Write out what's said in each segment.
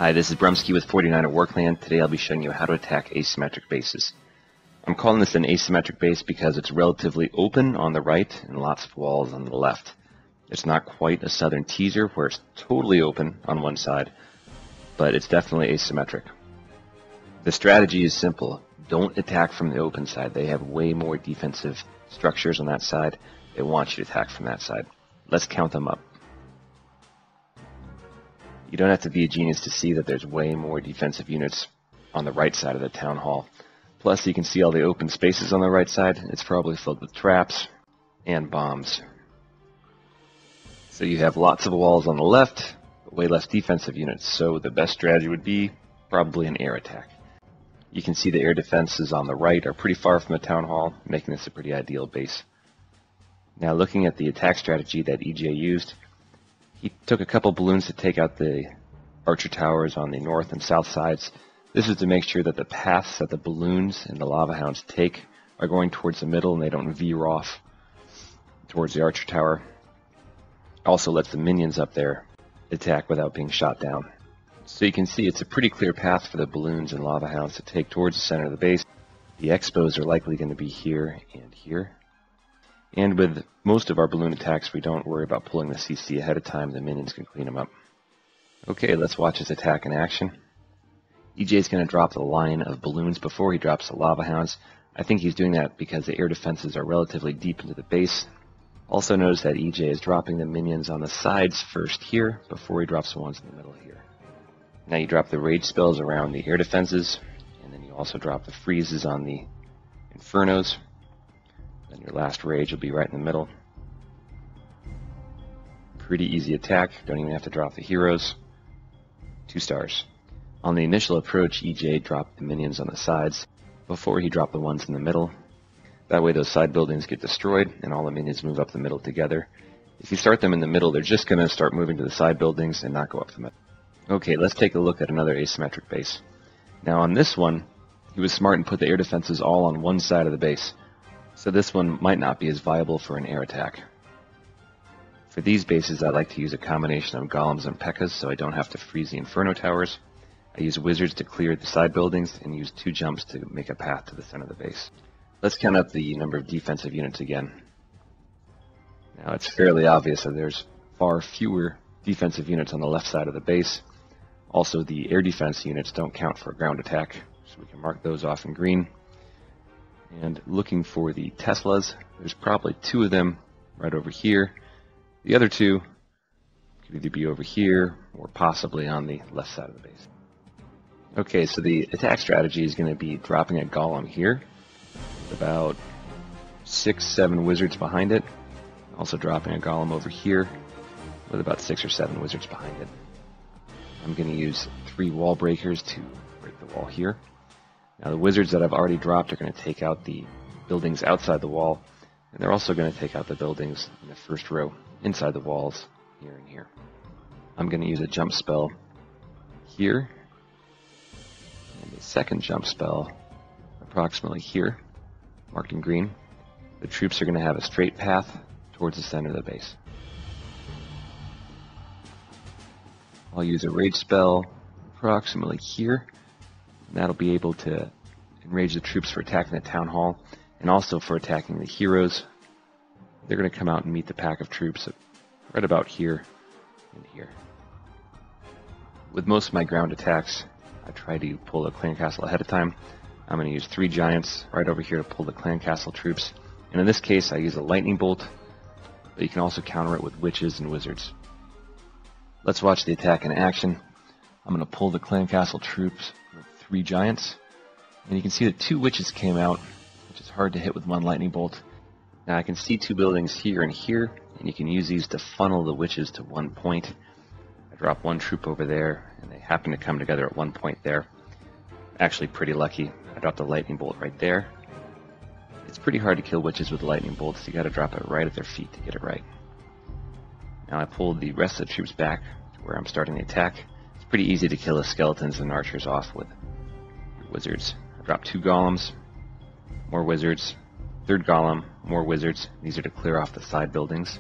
Hi, this is Brumsky with 49 at Workland. Today I'll be showing you how to attack asymmetric bases. I'm calling this an asymmetric base because it's relatively open on the right and lots of walls on the left. It's not quite a southern teaser where it's totally open on one side, but it's definitely asymmetric. The strategy is simple. Don't attack from the open side. They have way more defensive structures on that side. They want you to attack from that side. Let's count them up. You don't have to be a genius to see that there's way more defensive units on the right side of the town hall. Plus, you can see all the open spaces on the right side. It's probably filled with traps and bombs. So you have lots of walls on the left, but way less defensive units. So the best strategy would be probably an air attack. You can see the air defenses on the right are pretty far from the town hall, making this a pretty ideal base. Now, looking at the attack strategy that EJ used, he took a couple balloons to take out the archer towers on the north and south sides. This is to make sure that the paths that the balloons and the lava hounds take are going towards the middle and they don't veer off towards the archer tower. Also lets the minions up there attack without being shot down. So you can see it's a pretty clear path for the balloons and lava hounds to take towards the center of the base. The expos are likely going to be here and here. And with most of our balloon attacks, we don't worry about pulling the CC ahead of time. The minions can clean them up. Okay, let's watch his attack in action. EJ is going to drop the line of balloons before he drops the lava hounds. I think he's doing that because the air defenses are relatively deep into the base. Also notice that EJ is dropping the minions on the sides first here before he drops the ones in the middle here. Now you drop the rage spells around the air defenses, and then you also drop the freezes on the infernos. Then your last rage will be right in the middle. Pretty easy attack, don't even have to drop the heroes. 2 stars. On the initial approach, EJ dropped the minions on the sides before he dropped the ones in the middle. That way those side buildings get destroyed and all the minions move up the middle together. If you start them in the middle, they're just going to start moving to the side buildings and not go up the middle. Okay, let's take a look at another asymmetric base. Now on this one, he was smart and put the air defenses all on one side of the base. So this one might not be as viable for an air attack. For these bases, I like to use a combination of golems and pekkas so I don't have to freeze the inferno towers. I use wizards to clear the side buildings and use 2 jumps to make a path to the center of the base. Let's count up the number of defensive units again. Now it's fairly obvious that there's far fewer defensive units on the left side of the base. Also, the air defense units don't count for a ground attack, so we can mark those off in green. And looking for the Teslas, there's probably 2 of them right over here. The other 2 could either be over here or possibly on the left side of the base. Okay, so the attack strategy is going to be dropping a golem here, with about 6-7 wizards behind it. Also dropping a golem over here, with about 6 or 7 wizards behind it. I'm going to use 3 wall breakers to break the wall here. Now the wizards that I've already dropped are going to take out the buildings outside the wall, and they're also going to take out the buildings in the first row inside the walls here and here. I'm going to use a jump spell here, and a second jump spell approximately here, marked in green. The troops are going to have a straight path towards the center of the base. I'll use a rage spell approximately here. And that'll be able to enrage the troops for attacking the town hall and also for attacking the heroes. They're going to come out and meet the pack of troops right about here and here. With most of my ground attacks, I try to pull the clan castle ahead of time. I'm going to use 3 giants right over here to pull the clan castle troops. And in this case, I use a lightning bolt, but you can also counter it with witches and wizards. Let's watch the attack in action. I'm going to pull the clan castle troops with 3 giants. And you can see that 2 witches came out, which is hard to hit with 1 lightning bolt. Now I can see 2 buildings here and here, and you can use these to funnel the witches to one point. I drop 1 troop over there, and they happen to come together at one point there. Actually pretty lucky. I dropped a lightning bolt right there. It's pretty hard to kill witches with lightning bolts. You got to drop it right at their feet to get it right. Now I pulled the rest of the troops back to where I'm starting the attack. It's pretty easy to kill the skeletons and archers off with your wizards. I dropped 2 golems, more wizards, 3rd golem, more wizards. These are to clear off the side buildings.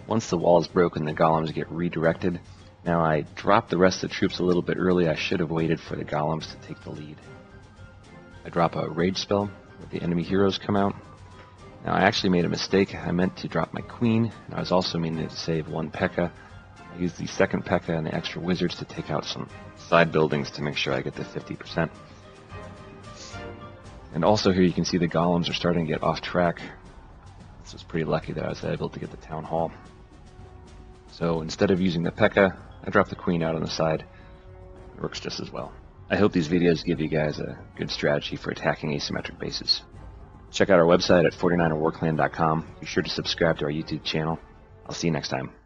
Once the wall is broken, the golems get redirected Now I dropped the rest of the troops a little bit early. I should have waited for the golems to take the lead. I drop a rage spell where the enemy heroes come out. Now I actually made a mistake. I meant to drop my queen, and I was also meaning to save one P.E.K.K.A. I used the second P.E.K.K.A. and the extra wizards to take out some side buildings to make sure I get the 50%. And also here you can see the golems are starting to get off track. This was pretty lucky that I was able to get the town hall. So instead of using the P.E.K.K.A., I dropped the queen out on the side. It works just as well. I hope these videos give you guys a good strategy for attacking asymmetric bases. Check out our website at 49erwarclan.com. Be sure to subscribe to our YouTube channel. I'll see you next time.